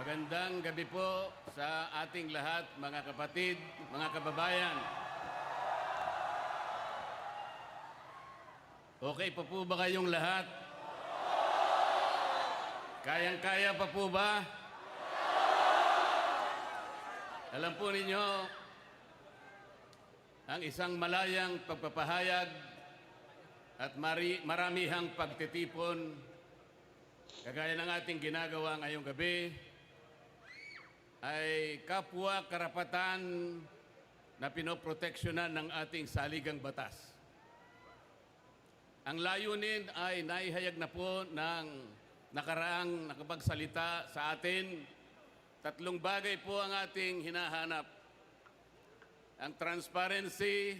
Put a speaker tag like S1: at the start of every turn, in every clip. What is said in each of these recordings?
S1: Magandang gabi po sa ating lahat, mga kapatid, mga kababayan. Okay pa po ba kayong lahat? Kayang-kaya pa po ba? Alam po ninyo, ang isang malayang pagpapahayag at maramihang pagtitipon, kagaya ng ating ginagawa ngayong gabi, ay kapwa karapatan na pinoproteksyonan ng ating saligang batas. Ang layunin ay naihayag na po ng nakaraang nakapagsalita sa atin. Tatlong bagay po ang ating hinahanap: ang transparency,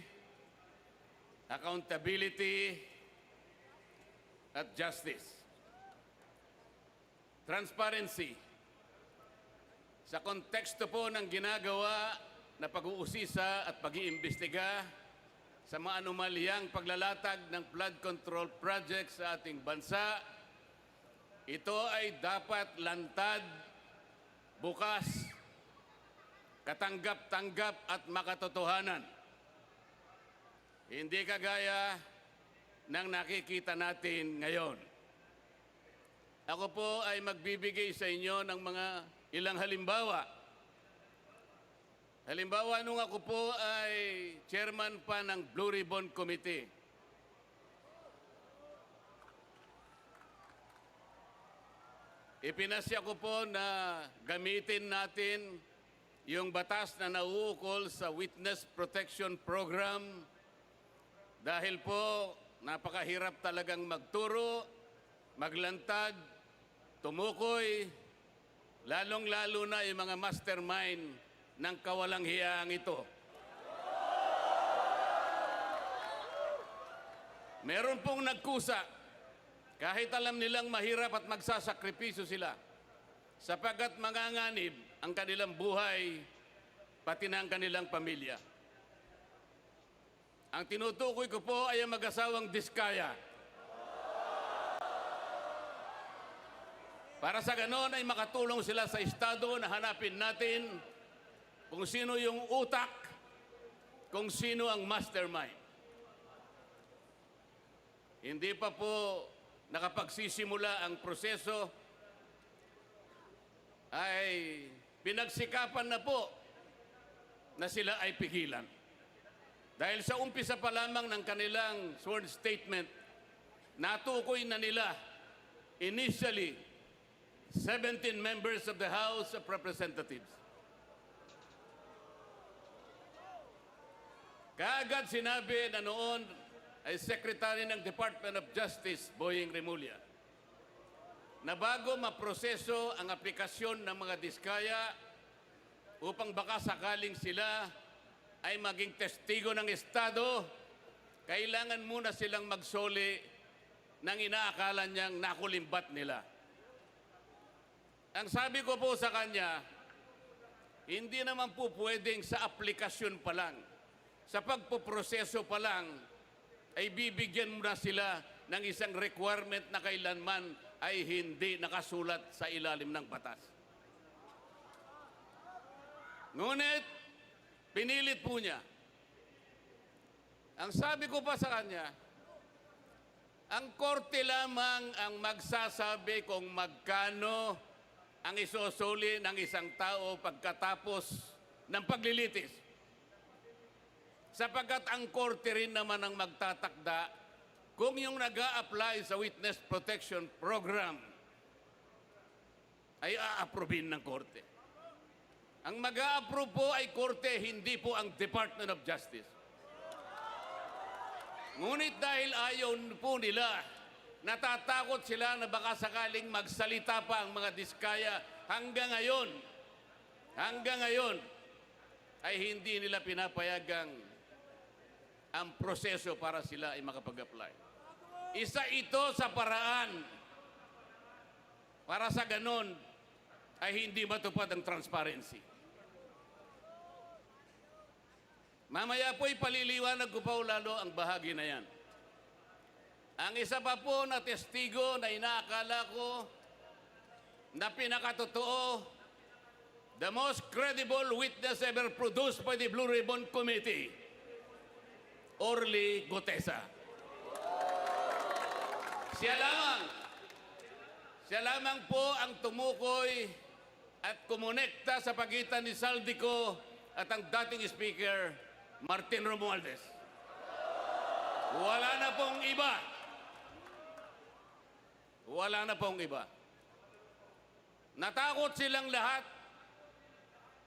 S1: accountability, at justice. Transparency. Sa konteksto po ng ginagawa na pag-uusisa at pag-iimbestiga sa mga anomalyang paglalatag ng flood control project sa ating bansa, ito ay dapat lantad, bukas, katanggap-tanggap at makatotohanan. Hindi kagaya ng nakikita natin ngayon. Ako po ay magbibigay sa inyo ng mga ilang halimbawa. Halimbawa, nung ako po ay chairman pa ng Blue Ribbon Committee. Ipinasya ko po na gamitin natin yung batas na nauukol sa Witness Protection Program dahil po napakahirap talagang magturo, maglantad, tumukoy, lalong-lalo na yung mga mastermind ng kawalang hiyaang ito. Meron pong nagkusa, kahit alam nilang mahirap at magsasakripisyo sila, sapagkat manganganib ang kanilang buhay, pati na ang kanilang pamilya. Ang tinutukoy ko po ay ang mag-asawang Diskaya. Para sa ganon ay makatulong sila sa Estado na hanapin natin kung sino yung utak, kung sino ang mastermind. Hindi pa po nakapagsisimula ang proseso, ay pinagsikapan na po na sila ay pigilan. Dahil sa umpisa pa lamang ng kanilang sworn statement, natukoy na nila initially 17 members of the House of Representatives. Kaagad sinabi na noon ay Secretary ng Department of Justice, Boying Remulla, na bago maproseso ang aplikasyon ng mga Diskaya upang baka sakaling sila ay maging testigo ng Estado, kailangan muna silang magsoli ng inaakala niyang nakulimbat nila. Ang sabi ko po sa kanya, hindi naman po pwedeng sa aplikasyon pa lang, sa pagpoproseso pa lang, ay bibigyan mo na sila ng isang requirement na kailanman ay hindi nakasulat sa ilalim ng batas. Ngunit, pinilit po niya. Ang sabi ko pa sa kanya, ang korte lamang ang magsasabi kung magkano ang isusuli ng isang tao pagkatapos ng paglilitis. Sapagkat ang korte rin naman ang magtatakda kung yung nag-a-apply sa Witness Protection Program ay a-approbin ng korte. Ang mag-a-approve po ay korte, hindi po ang Department of Justice. Ngunit dahil ayaw po nila, natatakot sila na baka sakaling magsalita pa ang mga Diskaya hanggang ngayon ay hindi nila pinapayagang ang proseso para sila ay makapag-apply. Isa ito sa paraan para sa ganon ay hindi matupad ang transparency. Mamaya po'y paliliwanag ko pa lalo ang bahagi na yan. Ang isa pa po na testigo na inaakala ko na pinakatotoo the most credible witness ever produced by the Blue Ribbon Committee, Orly Gutesa. Siya lamang po ang tumukoy at kumonekta sa pagitan ni Saldico at ang dating Speaker, Martin Romualdez. Wala na pong iba. Wala na pong iba. Natakot silang lahat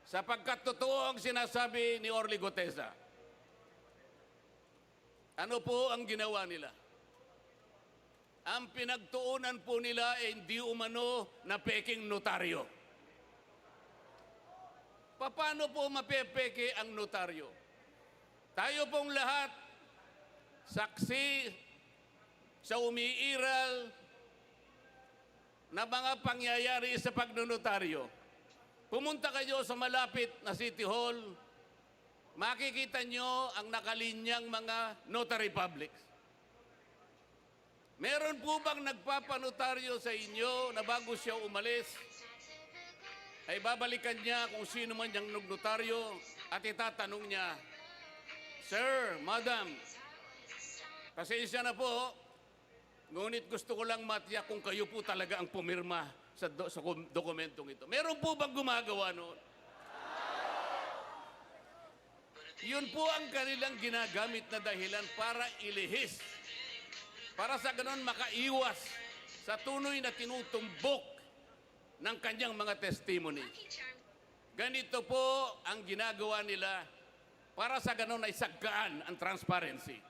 S1: sapagkat totoo ang sinasabi ni Orly Gutesa. Ano po ang ginawa nila? Ang pinagtuunan po nila ay hindi umano na peking notaryo. Paano po mapepeke ang notaryo? Tayo pong lahat, saksi sa umiiral na mga pangyayari sa pagnonotaryo. Pumunta kayo sa malapit na City Hall, makikita nyo ang nakalinyang mga notary publics. Meron po bang nagpapanotaryo sa inyo na bago siya umalis, ay babalikan niya kung sino man niyang notaryo at itatanong niya, Sir, Madam, pasensya na po, ngunit gusto ko lang matiyak kung kayo po talaga ang pumirma sa dokumentong ito. Meron po bang gumagawa noon? Yun po ang kanilang ginagamit na dahilan para ilihis. Para sa ganon makaiwas sa tunoy na tinutumbok ng kanyang mga testimony. Ganito po ang ginagawa nila para sa ganon ay sagkaan ang transparency.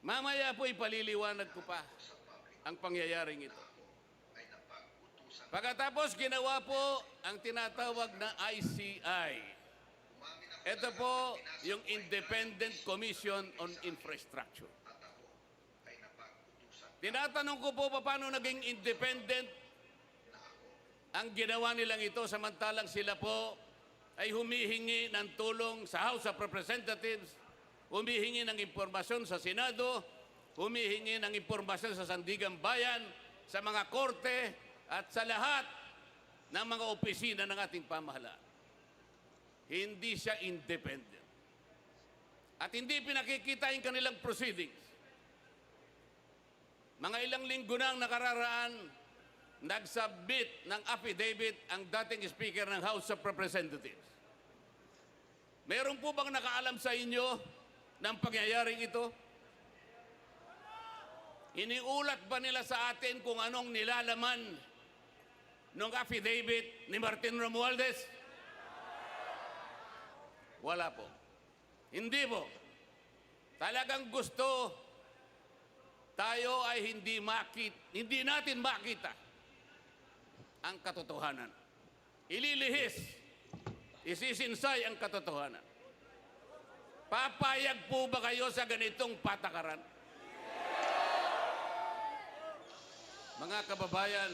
S1: Mamaya po ipaliliwanag ko pa ang pangyayaring ito. Pagkatapos ginawa po ang tinatawag na ICI. Ito po yung Independent Commission on Infrastructure. Tinatanong ko po paano naging independent ang ginawa nilang ito samantalang sila po ay humihingi ng tulong sa House of Representatives, humihingi ng impormasyon sa Senado, humihingi ng impormasyon sa Sandigang Bayan, sa mga korte at sa lahat ng mga opisina ng ating pamahalaan. Hindi siya independent. At hindi pinakikita yung kanilang proceedings. Mga ilang linggo nang nakararaan, nagsubmit ng affidavit ang dating Speaker ng House of Representatives. Meron po bang nakaalam sa inyo ng pangyayaring ito? Iniulat ba nila sa atin kung anong nilalaman ng affidavit ni Martin Romualdez? Wala po. Hindi po. Talagang gusto tayo ay hindi natin makita ang katotohanan. Ililihis, isisinsay ang katotohanan. Papayag po ba kayo sa ganitong patakaran? Mga kababayan,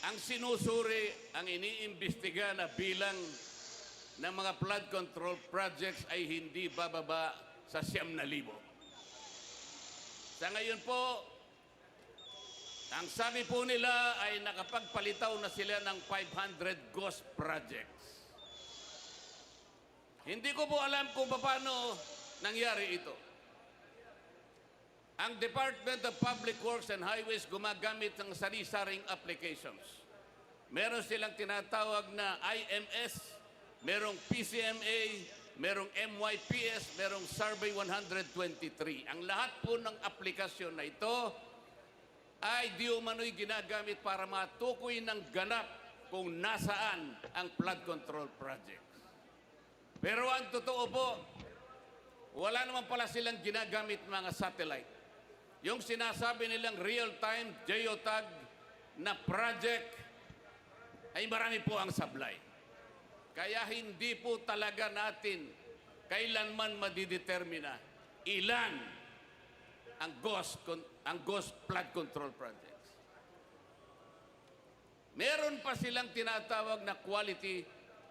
S1: ang sinusuri, ang iniimbestiga na bilang ng mga flood control projects ay hindi bababa sa 9,000. Sa ngayon po, ang sabi po nila ay nakapagpalitaw na sila ng 500 ghost projects. Hindi ko po alam kung paano nangyari ito. Ang Department of Public Works and Highways gumagamit ng sari-saring applications. Meron silang tinatawag na IMS, merong PCMA, merong MYPS, merong Survey 123. Ang lahat po ng aplikasyon na ito ay di umano'y ginagamit para matukoy ng ganap kung nasaan ang flood control project. Pero ang totoo po, wala naman pala silang ginagamit mga satellite. Yung sinasabi nilang real-time geotag na project ay marami po ang sablay. Kaya hindi po talaga natin kailanman madidetermina ilan ang ghost flood control projects. Meron pa silang tinatawag na quality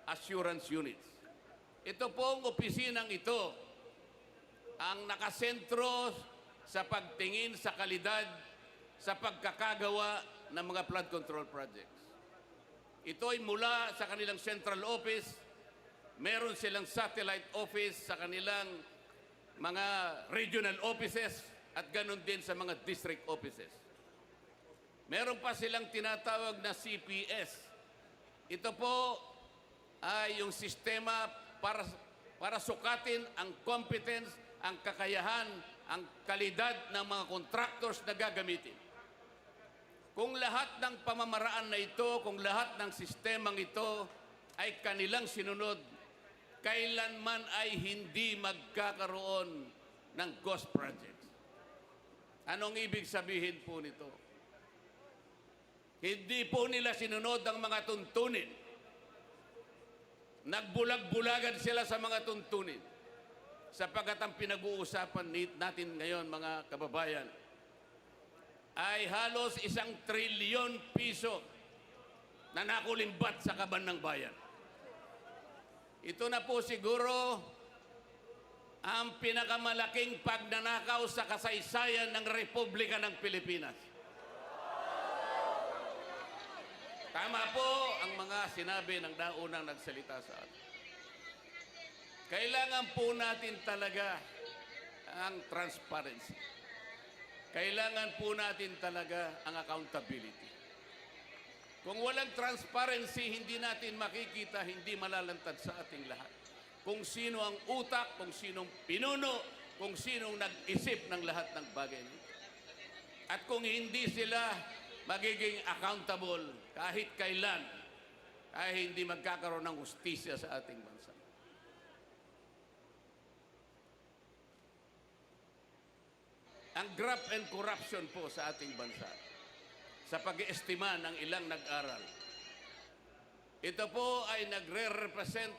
S1: assurance units. Ito pong opisinang ito ang nakasentro sa pagtingin sa kalidad, sa pagkakagawa ng mga flood control projects. Ito ay mula sa kanilang central office, meron silang satellite office sa kanilang mga regional offices at ganun din sa mga district offices. Meron pa silang tinatawag na CPS. Ito po ay yung sistema para sukatin ang competence, ang kakayahan, ang kalidad ng mga contractors na gagamitin. Kung lahat ng pamamaraan na ito, kung lahat ng sistemang ito ay kanilang sinunod, kailanman ay hindi magkakaroon ng ghost projects. Anong ibig sabihin po nito? Hindi po nila sinunod ang mga tuntunin. Nagbulag-bulagan sila sa mga tuntunin. Sapagkat ang pinag-uusapan natin ngayon, mga kababayan, ay halos 1 trilyon piso na nakulimbat sa kaban ng bayan. Ito na po siguro ang pinakamalaking pagnanakaw sa kasaysayan ng Republika ng Pilipinas. Tama po ang mga sinabi ng naunang nagsalita sa atin. Kailangan po natin talaga ang transparency. Kailangan po natin talaga ang accountability. Kung walang transparency, hindi natin makikita, hindi malalantad sa ating lahat. Kung sino ang utak, kung sinong pinuno, kung sinong nag-isip ng lahat ng bagay nito. At kung hindi sila magiging accountable kahit kailan, ay hindi magkakaroon ng hustisya sa ating bansa. Ang graft and corruption po sa ating bansa, sa pag-iestima ng ilang nag-aral, ito po ay nagre-represent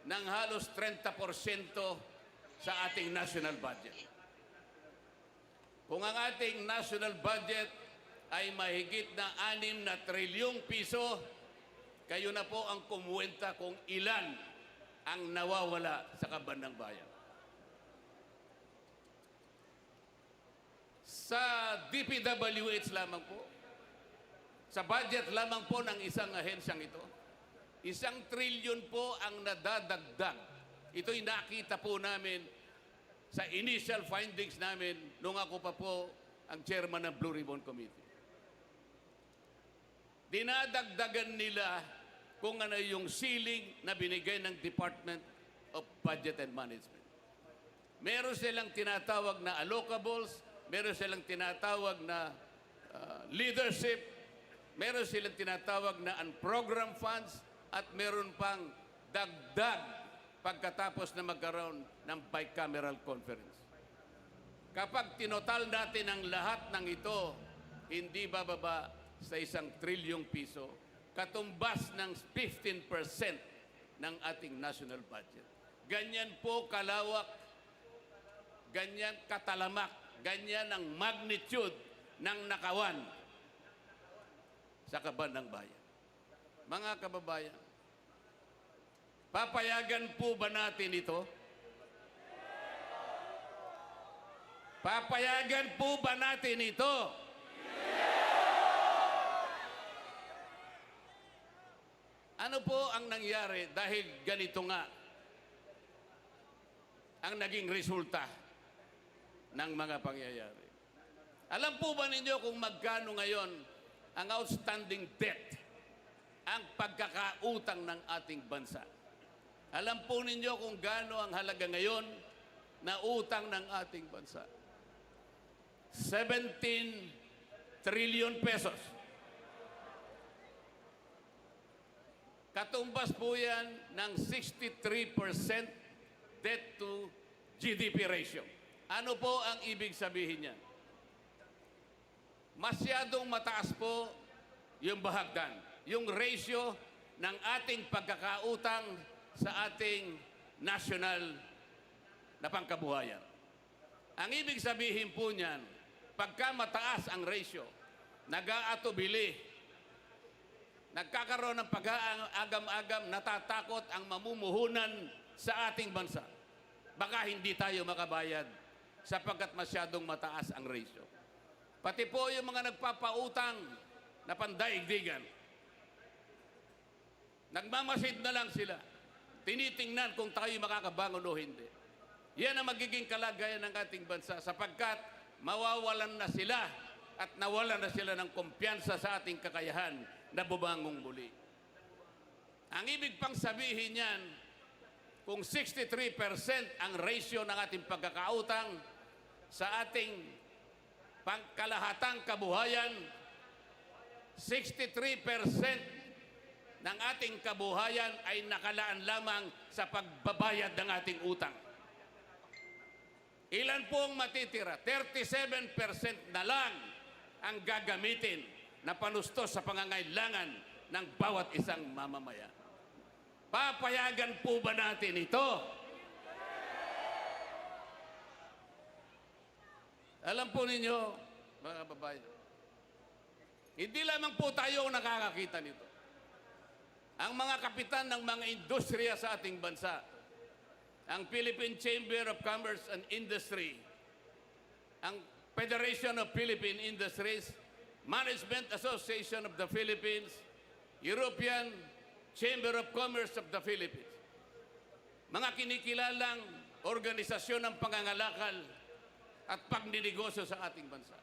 S1: ng halos 30% sa ating national budget. Kung ang ating national budget ay mahigit na 6 na trilyong piso, kayo na po ang kumuwenta kung ilan ang nawawala sa kaban ng bayan. Sa DPWH lamang po, sa budget lamang po ng isang ahensyang ito, 1 trilyon po ang nadadagdag. Ito'y nakita po namin sa initial findings namin nung ako pa po ang chairman ng Blue Ribbon Committee. Dinadagdagan nila kung ano yung ceiling na binigay ng Department of Budget and Management. Meron silang tinatawag na allocables, meron silang tinatawag na leadership, meron silang tinatawag na unprogrammed funds, at meron pang dagdag pagkatapos na magkaroon ng bicameral conference. Kapag tinotal natin ang lahat ng ito, hindi bababa sa 1 trilyong piso, katumbas ng 15% ng ating national budget. Ganyan po kalawak, ganyan katalamak, ganyan ang magnitude ng nakawan sa kaban ng bayan. Mga kababayan, papayagan po ba natin ito? Papayagan po ba natin ito? Ano po ang nangyari dahil ganito nga ang naging resulta ng mga pangyayari? Alam po ba ninyo kung magkano ngayon ang outstanding debt, ang pagkakautang ng ating bansa? Alam po ninyo kung gaano ang halaga ngayon na utang ng ating bansa? 17 trillion pesos. Katumbas po yan ng 63% debt to GDP ratio. Ano po ang ibig sabihin niyan? Masyadong mataas po yung bahagdan, yung ratio ng ating pagkakautang sa ating national na pangkabuhayan. Ang ibig sabihin po niyan, pagka mataas ang ratio, nag-aatubili, nagkakaroon ng pag-aagam-agam, natatakot ang mamumuhunan sa ating bansa. Baka hindi tayo makabayad sapagkat masyadong mataas ang ratio. Pati po yung mga nagpapautang na pandaigdigan. Nagmamasid na lang sila. Tinitingnan kung tayo makakabangon o hindi. Yan ang magiging kalagayan ng ating bansa sapagkat mawawalan na sila at nawalan na sila ng kumpiyansa sa ating kakayahan na bumangong muli. Ang ibig pang sabihin yan, kung 63% ang ratio ng ating pagkakautang sa ating pangkalahatang kabuhayan, 63% ng ating kabuhayan ay nakalaan lamang sa pagbabayad ng ating utang. Ilan po ang matitira? 37% na lang ang gagamitin na panustos sa pangangailangan ng bawat isang mamamayan. Papayagan po ba natin ito? Alam po ninyo, mga kababayan, hindi lamang po tayo ang nakakakita nito. Ang mga kapitan ng mga industriya sa ating bansa, ang Philippine Chamber of Commerce and Industry, ang Federation of Philippine Industries, Management Association of the Philippines, European Chamber of Commerce of the Philippines, mga kinikilalang organisasyon ng pangangalakal at pagninegosyo sa ating bansa.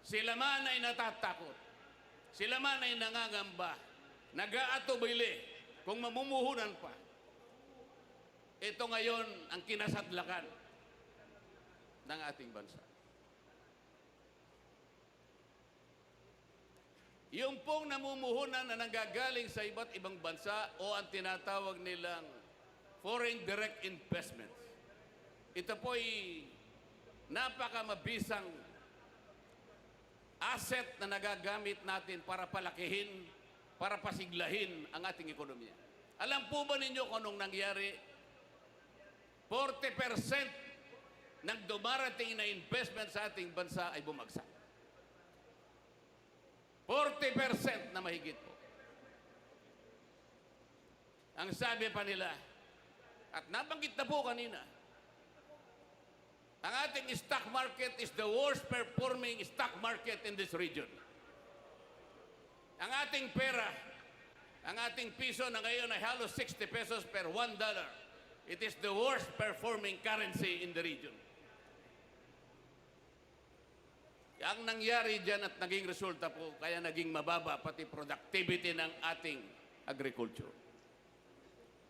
S1: Sila man ay natatakot, sila man ay nangangamba, nag-aatubili kung mamumuhunan pa. Ito ngayon ang kinasadlakan ng ating bansa. Yung pong namumuhunan na nanggagaling sa iba't ibang bansa o ang tinatawag nilang foreign direct investments, ito po ay napakamabisang asset na nagagamit natin para palakihin, para pasiglahin ang ating ekonomiya. Alam po ba ninyo kung anong nangyari? 40% ng dumarating na investment sa ating bansa ay bumagsak. 40% na mahigit po. Ang sabi pa nila, at nabanggit na po kanina, ang ating stock market is the worst performing stock market in this region. Ang ating pera, ang ating piso na ngayon ay halos 60 pesos per $1. It is the worst performing currency in the region. Ang nangyari dyan at naging resulta po, kaya naging mababa pati productivity ng ating agriculture.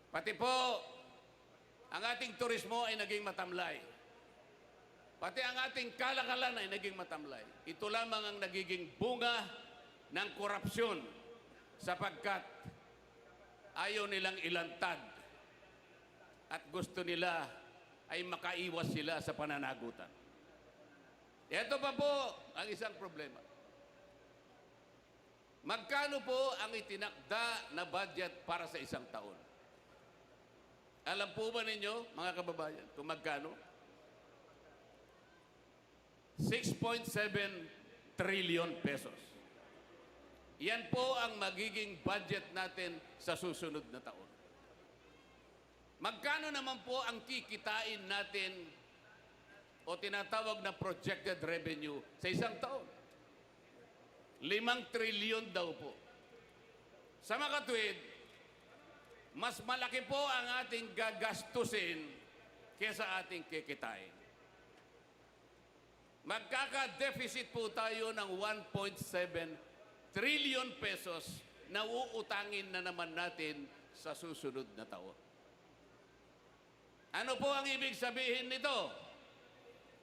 S1: Pati po, ang ating turismo ay naging matamlay. Pati ang ating kalakalan ay naging matamlay. Ito lamang ang nagiging bunga ng korupsyon sapagkat ayaw nilang ilantad at gusto nila ay makaiwas sila sa pananagutan. Ito pa po ang isang problema. Magkano po ang itinakda na budget para sa isang taon? Alam po ba ninyo, mga kababayan, kung magkano? 6.7 trillion pesos. Yan po ang magiging budget natin sa susunod na taon. Magkano naman po ang kikitain natin o tinatawag na projected revenue sa isang taon? 5 trillion daw po. Sa makatwid, mas malaki po ang ating gagastusin kesa ating kikitain. Magkaka-deficit po tayo ng 1.7 trillion pesos na uutangin na naman natin sa susunod na taon. Ano po ang ibig sabihin nito?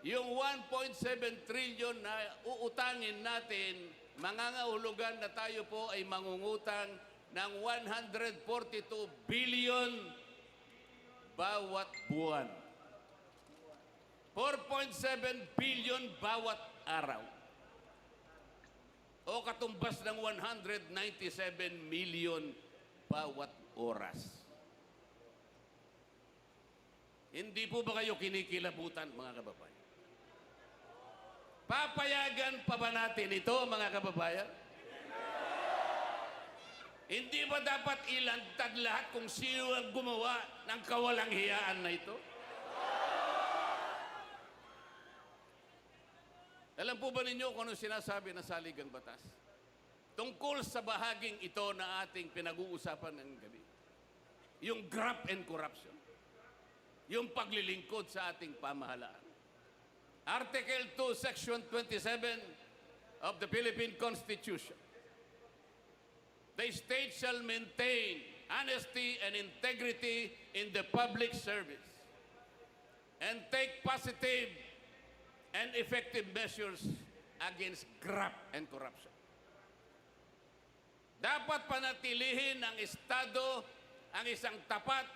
S1: Yung 1.7 trillion na uutangin natin, mangangahulugan na tayo po ay mangungutang ng 142 billion bawat buwan. 4.7 billion bawat araw. O katumbas ng 197 million bawat oras. Hindi po ba kayo kinikilabutan, mga kababayan? Papayagan pa ba natin ito, mga kababayan? Hindi ba dapat ilantad lahat kung sino ang gumawa ng kawalang-hiyaan na ito? Alam po ba ninyo kung ano sinasabi ng saligang batas? tungkol sa bahaging ito na ating pinag-uusapan ng gabi. Yung graft and corruption. Yung paglilingkod sa ating pamahalaan. Article 2, Section 27 of the Philippine Constitution. The state shall maintain honesty and integrity in the public service and take positive and effective measures against graft and corruption. Dapat panatilihin ng Estado ang isang tapat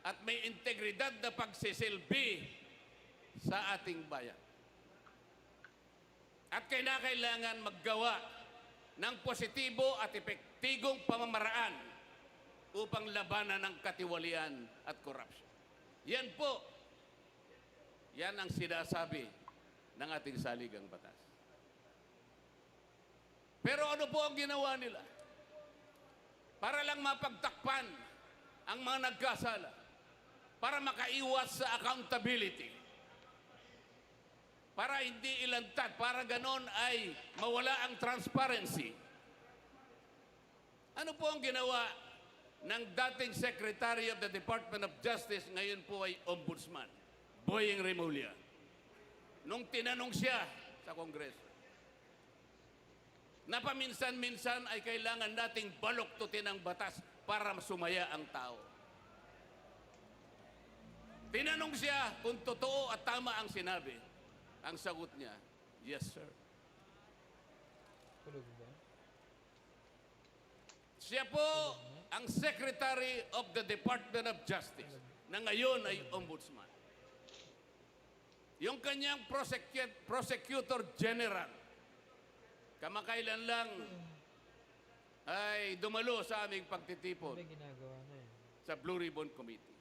S1: at may integridad na pagsisilbi sa ating bayan. At kailangan maggawa ng positibo at epektigong pamamaraan upang labanan ng katiwalian at korupsyon. Yan po, yan ang sinasabi ng ating saligang batas. Pero ano po ang ginawa nila? Para lang mapagtakpan ang mga nagkasala, para makaiwas sa accountability, para hindi ilantad, para ganon ay mawala ang transparency. Ano po ang ginawa ng dating Secretary of the Department of Justice, ngayon po ay Ombudsman, Boying Remulla, nung tinanong siya sa Kongreso, na paminsan-minsan ay kailangan nating baluktutin ang batas para sumaya ang tao. Tinanong siya kung totoo at tama ang sinabi. Ang sagot niya, yes, sir. Siya po ang Secretary of the Department of Justice na ngayon ay Ombudsman. Yung kanyang Prosecutor General, kamakailan lang ay dumalo sa aming pagtitipon sa Blue Ribbon Committee.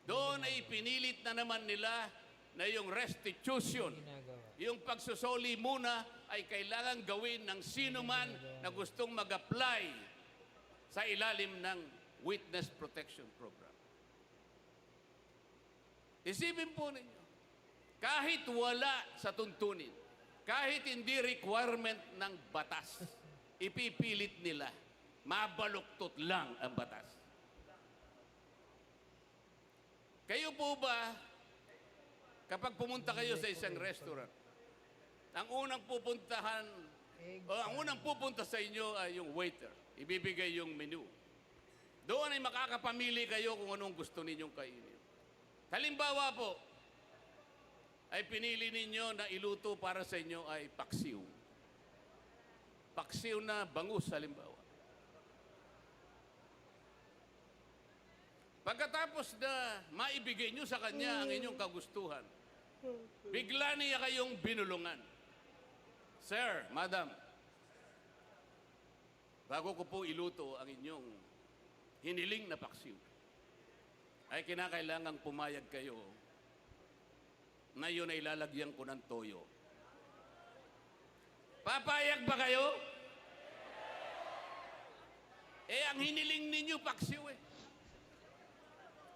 S1: Doon ay pinilit na naman nila na yung restitution, yung pagsusoli muna ay kailangan gawin ng sino man na gustong mag-apply sa ilalim ng Witness Protection Program. Isipin po ninyo, kahit wala sa tuntunin, kahit hindi requirement ng batas, ipipilit nila, mabaluktot lang ang batas. Kayo po ba, kapag pumunta kayo sa isang restaurant, ang unang pupuntahan, o ang unang pupunta sa inyo ay yung waiter. Ibibigay yung menu. Doon ay makakapamili kayo kung anong gusto ninyong kainin. Halimbawa po, ay pinili ninyo na iluto para sa inyo ay paksiw. Paksiw na bangus, halimbawa. Pagkatapos na maibigay nyo sa kanya ang inyong kagustuhan, bigla niya kayong binulungan. Sir, madam, bago ko po iluto ang inyong hiniling na paksiw, ay kinakailangang pumayag kayo na yun ay lalagyan ko ng toyo. Papayag ba kayo? Eh, ang hiniling ninyo paksiw eh.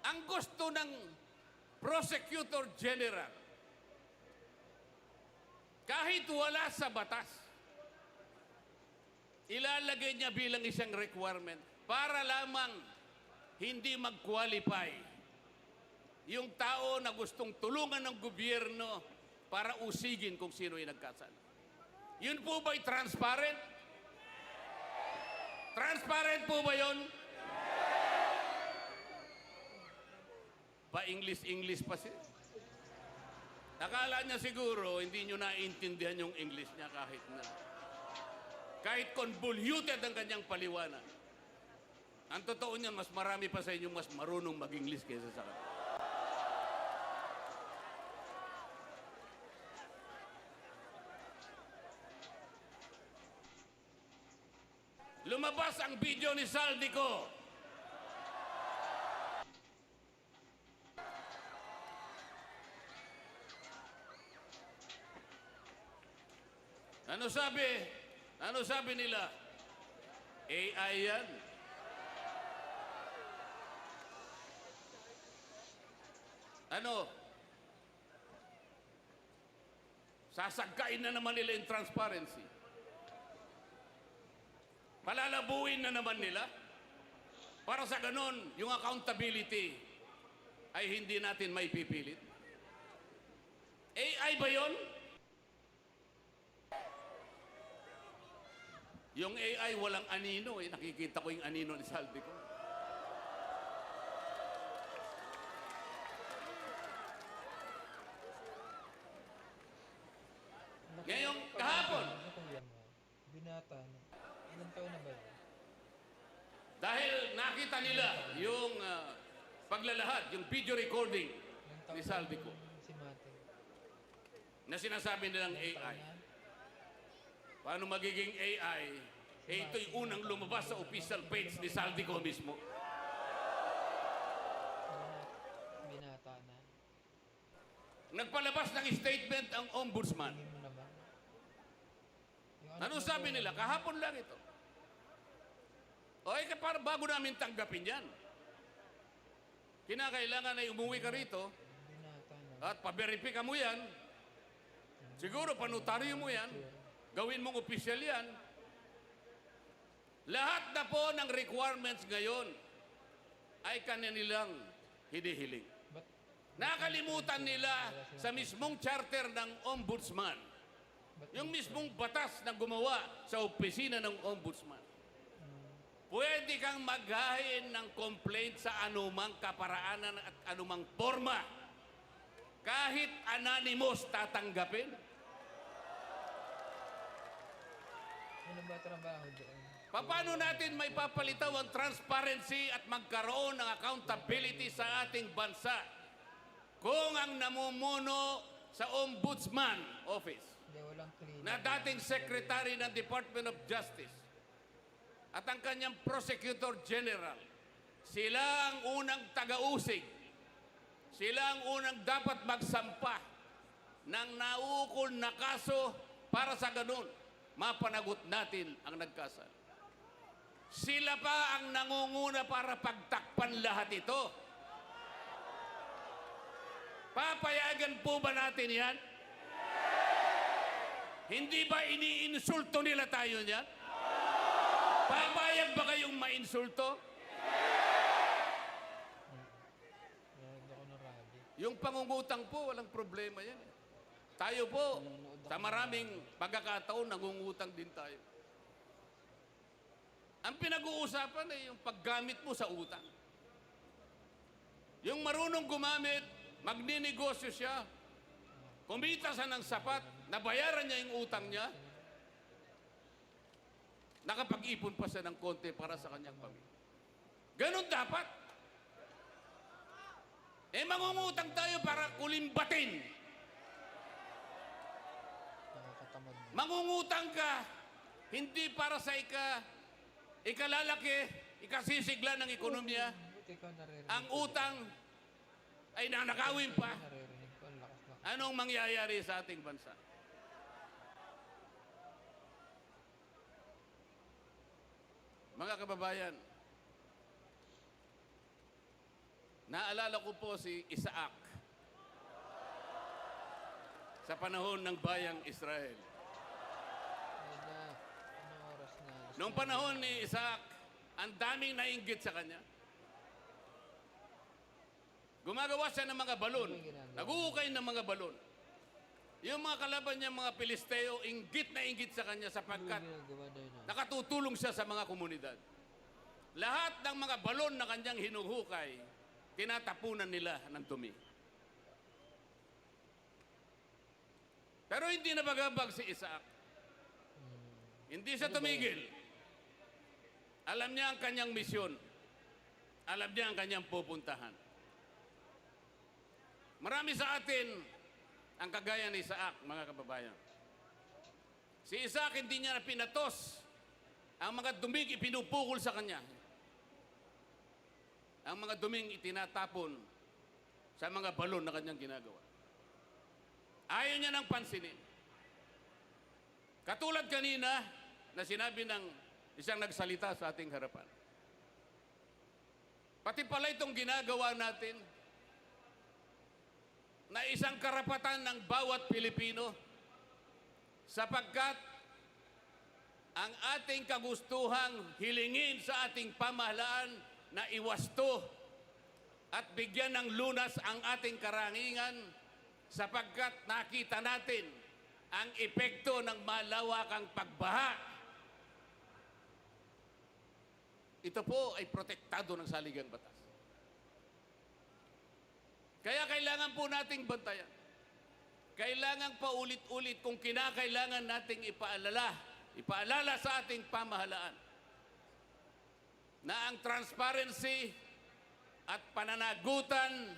S1: Ang gusto ng Prosecutor General, kahit wala sa batas, ilalagay niya bilang isang requirement para lamang hindi mag-qualify yung tao na gustong tulungan ng gobyerno para usigin kung sino yung nagkasala. Yun po ba'y transparent? Transparent po ba yun? Pa-English pa siya. Akala niya siguro hindi nyo naiintindihan yung English niya kahit convoluted ang kanyang paliwanag. Ang totoo niya, mas marami pa sa inyo mas marunong mag-English kaysa sa kanya. Lumabas ang video ni Saldico. Ano sabi? Ano sabi nila? AI yan. Ano? Sasagkain na naman nila yung transparency. Palalabuin na naman nila. Para sa ganon, yung accountability ay hindi natin may pipilit. AI ba yun? Yung AI walang anino eh. Nakikita ko yung anino ni Saldico. Ngayong kahapon,
S2: Ano kuya mo? Binata na. Ilang taon na ba yun?
S1: dahil nakita nila yung paglalahad, yung video recording
S2: Ilang taon
S1: ni Saldico
S2: si Mate?
S1: na sinasabi nilang AI. Paano magiging AI? Eh, ito'y unang lumabas sa official page ni Saldico mismo.
S2: Binata na.
S1: Nagpalabas ng statement ang ombudsman.
S2: Tingin mo naman. Yung
S1: Ano sabi nila? Kahapon lang ito. O ay para bago namin tanggapin yan. Kinakailangan ay umuwi ka rito
S2: Binata na.
S1: at paberipika mo yan. Siguro panutaryo mo yan. Gawin mong opisyal yan. Lahat na po ng requirements ngayon ay kanilang hinihiling.
S2: Ba't
S1: Nakalimutan nila sa mismong charter ng ombudsman, yung mismong batas na gumawa sa opisina ng ombudsman. Pwede kang maghain ng complaint sa anumang kaparaanan at anumang forma. Kahit anonymous tatanggapin.
S2: ano ba trabaho doon?
S1: Paano natin may papalitaw ang transparency at magkaroon ng accountability sa ating bansa kung ang namumuno sa Ombudsman Office
S2: Hindi, walang clean.
S1: na dating Secretary ng Department of Justice at ang kanyang Prosecutor General, sila ang unang taga-usig, sila ang unang dapat magsampa ng nauukol na kaso para sa ganun mapanagot natin ang nagkasala. Sila pa ang nangunguna para pagtakpan lahat ito. Papayagan po ba natin yan? Hindi ba iniinsulto nila tayo niyan? Papayag ba kayong mainsulto?
S2: Nanonood ako ng radyo.
S1: Yung pangungutang po, walang problema yan. Tayo po, sa maraming pagkakataon, nangungutang din tayo. Ang pinag-uusapan ay yung paggamit mo sa utang. Yung marunong gumamit, magninegosyo siya, kumita siya ng sapat, nabayaran niya yung utang niya, nakapag-ipon pa siya ng konti para sa kanyang pamilya. Ganon dapat. Eh, mangungutang tayo para kulimbatin.
S2: Nakakatamad na.
S1: Mangungutang ka, hindi para sa ikalalaki, ikasisigla ng ekonomiya.
S2: Buti ikaw naririnig.
S1: Ang utang ay nanakawin pa.
S2: Naririnig ko, ang lakas.
S1: Anong mangyayari sa ating bansa? Mga kababayan, naalala ko po si Isaac sa panahon ng bayang Israel.
S2: Anong oras na?
S1: Noong panahon ni Isaac, ang daming nainggit sa kanya. Gumagawa siya ng mga balon. Naguhukay ng mga balon. Yung mga kalaban niya, mga Pilisteo, inggit na inggit sa kanya sapagkat
S2: Ginagawa na yun.
S1: nakatutulong siya sa mga komunidad. Lahat ng mga balon na kanyang hinuhukay, tinatapunan nila ng dumi. Pero hindi na bagabag si Isaac. Hindi siya tumigil. Alam niya ang kanyang misyon. Alam niya ang kanyang pupuntahan. Marami sa atin ang kagaya ni Isaac, mga kababayan. Si Isaac hindi niya na pinatos ang mga duming ipinupukol sa kanya. Ang mga duming itinatapon sa mga balon na kanyang ginagawa. Ayaw niya nang pansinin. Katulad kanina na sinabi ng isang nagsalita sa ating harapan. Pati pala itong ginagawa natin na isang karapatan ng bawat Pilipino sapagkat ang ating kagustuhang hilingin sa ating pamahalaan na iwasto at bigyan ng lunas ang ating karangingan sapagkat nakita natin ang epekto ng malawakang pagbaha. Ito po ay protektado ng saligang batas. Kaya kailangan po nating bantayan. Kailangan paulit-ulit kung kinakailangan nating ipaalala sa ating pamahalaan na ang transparency at pananagutan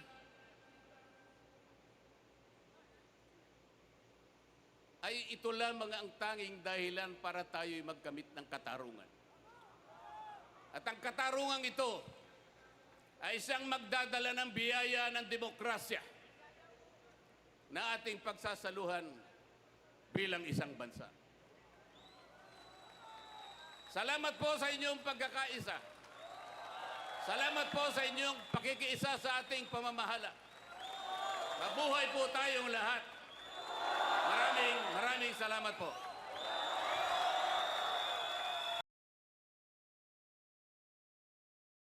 S1: ay ito lamang ang tanging dahilan para tayo'y magkamit ng katarungan. At ang katarungang ito ay isang magdadala ng biyaya ng demokrasya na ating pagsasaluhan bilang isang bansa. Salamat po sa inyong pagkakaisa. Salamat po sa inyong pakikiisa sa ating pamamahala. Mabuhay po tayong lahat. Maraming salamat po.